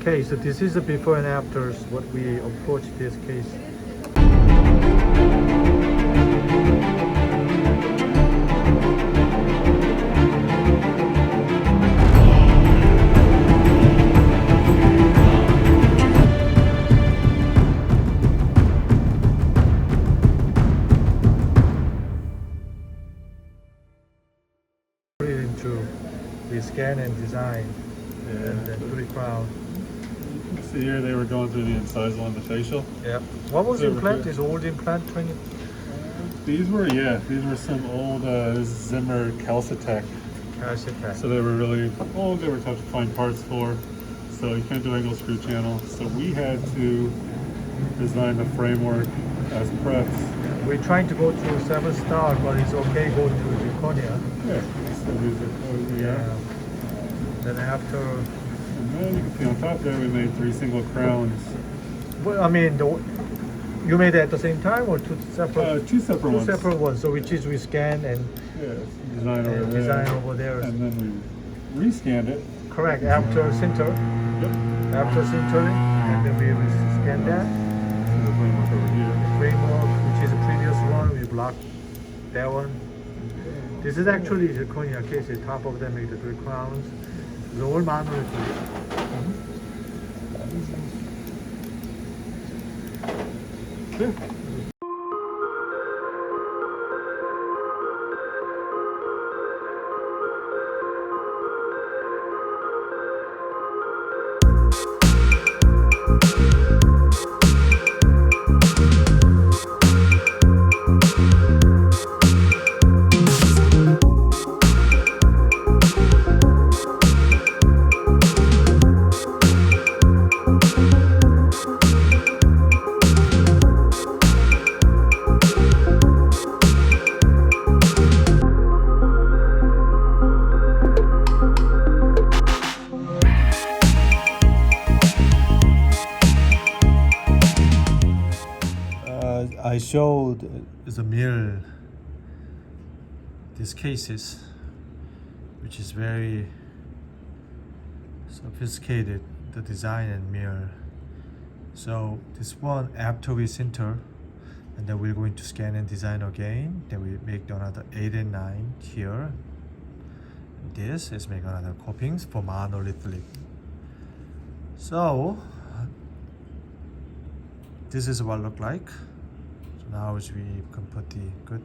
Okay, so this is the before and after what we approach this case. Into we scan and design and then 3 crown. So here they were going through the incisal and the facial. Yeah. What was So implant? This old implant 20? These were some old Zimmer Calcitech. Calcitech. So they were really old. They were tough to find parts for. So you can't do angle screw channel. So we had to design the framework as preps. We're trying to go to 7-star, but it's okay go to zirconia. Yeah. Still use it. Yeah. Then after. And then you can see on top there we made 3 single crowns. Well, I mean, you made it at the same time or 2 separate? 2 separate ones. 2 separate ones. So which is we scan and design over there. And then we rescanned it. Correct. After sinter. Yep. After sintering, and then we scan that. The framework over here. The framework, which is the previous one, we blocked that one. This is actually zirconia case. The top of them make the 3 crowns. The old manual. I showed the mill these cases, which is very sophisticated, the design and mirror. So this one after we sinter, and then we're going to scan and design again. Then we make another 8 and 9 here. This is make another copings for monolithic. So this is what it look like. So now is we can put the good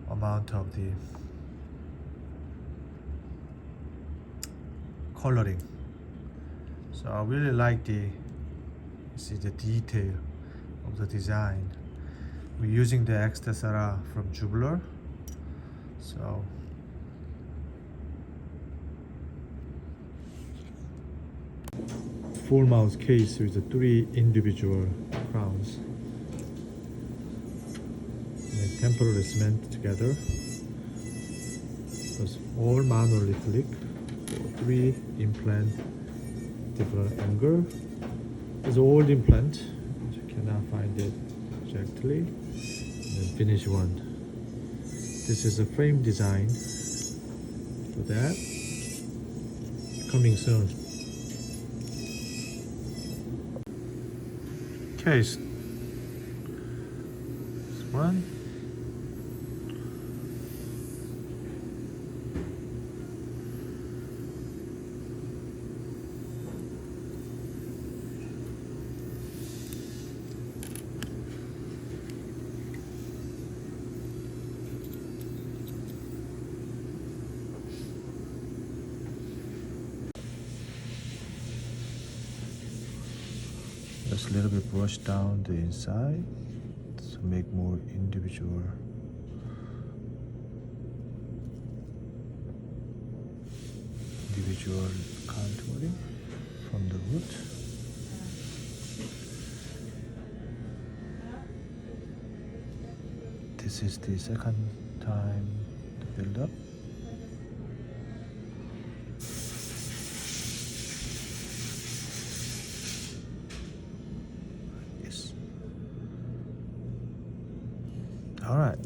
amount of the coloring. So I really like the detail of the design. We're using the X-Tessera from Jubiler. So full mouth case with the 3 individual crowns. And temporary cement together. It's all monolithic. 3 implant, different angle. It's old implant. You cannot find it exactly. And then finish one. This is a frame design for that. Coming soon. Case. This one. Just a little bit brush down the inside to make more individual contouring from the root. This is the second time to build up. All right.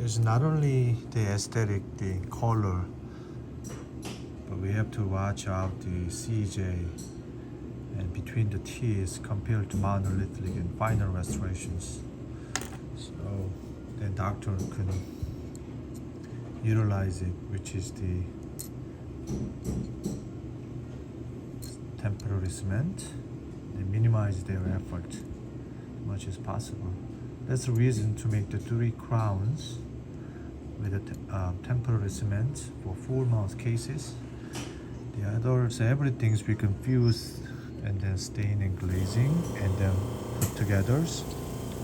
It's not only the aesthetic, the color, but we have to watch out the CJ and between the teeth compared to monolithic and final restorations. So then doctor can utilize it, which is the temporary cement. They minimize their effort as much as possible. That's the reason to make the 3 crowns with a temporary cement for full mouth cases. The others, everything's be confused and then stain and glazing and then put together,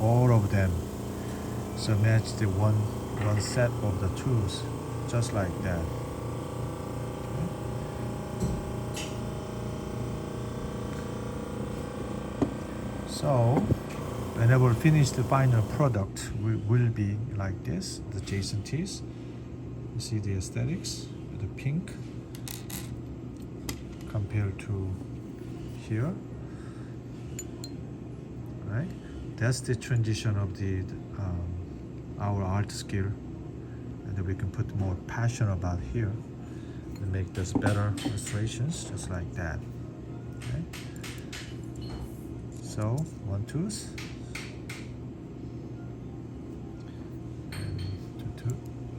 all of them. So match the one set of the tools, just like that. So whenever we finish the final product, we will be like this, the Jason teeth. You see the aesthetics, the pink compared to here, right? That's the transition of the our art skill, and then we can put more passion about here and make this better illustrations, just like that. Okay? So 1 tooth and 2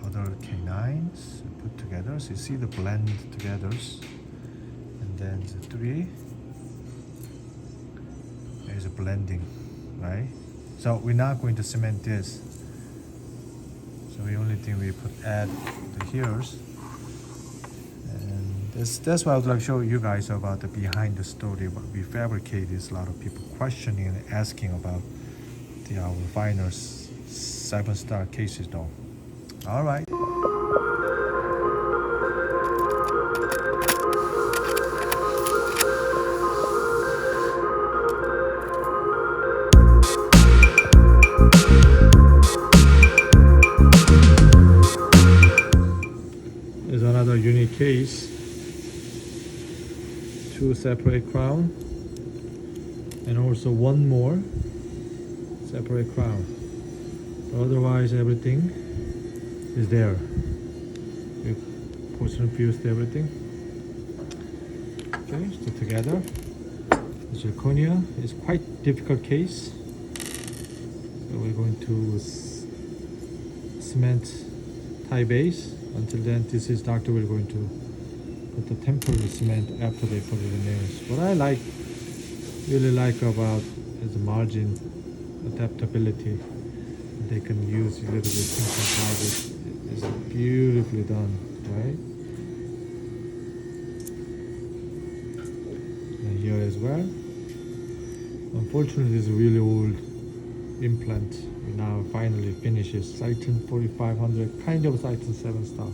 other canines put together. So you see the blend together, and then the 3 is a blending, right? So we're not going to cement this. So the only thing we add the hairs, and that's why I would like to show you guys about the behind the story. What we fabricate is a lot of people questioning and asking about our final 7-star cases though. All right. Is another unique case. 2 separate crown and also 1 more separate crown. But otherwise everything is there. We porcelain fused everything. Okay, stick together. The zirconia is quite difficult case. So we're going to cement tie base. Until then, this is doctor we're going to put the temporary cement after they put it in nails. What I really like about is the margin adaptability. They can use a little bit things like powder. It's beautifully done, right? And here as well. Unfortunately, this is a really old implant. We now finally finishes Titan 4500, kind of Titan 7-star.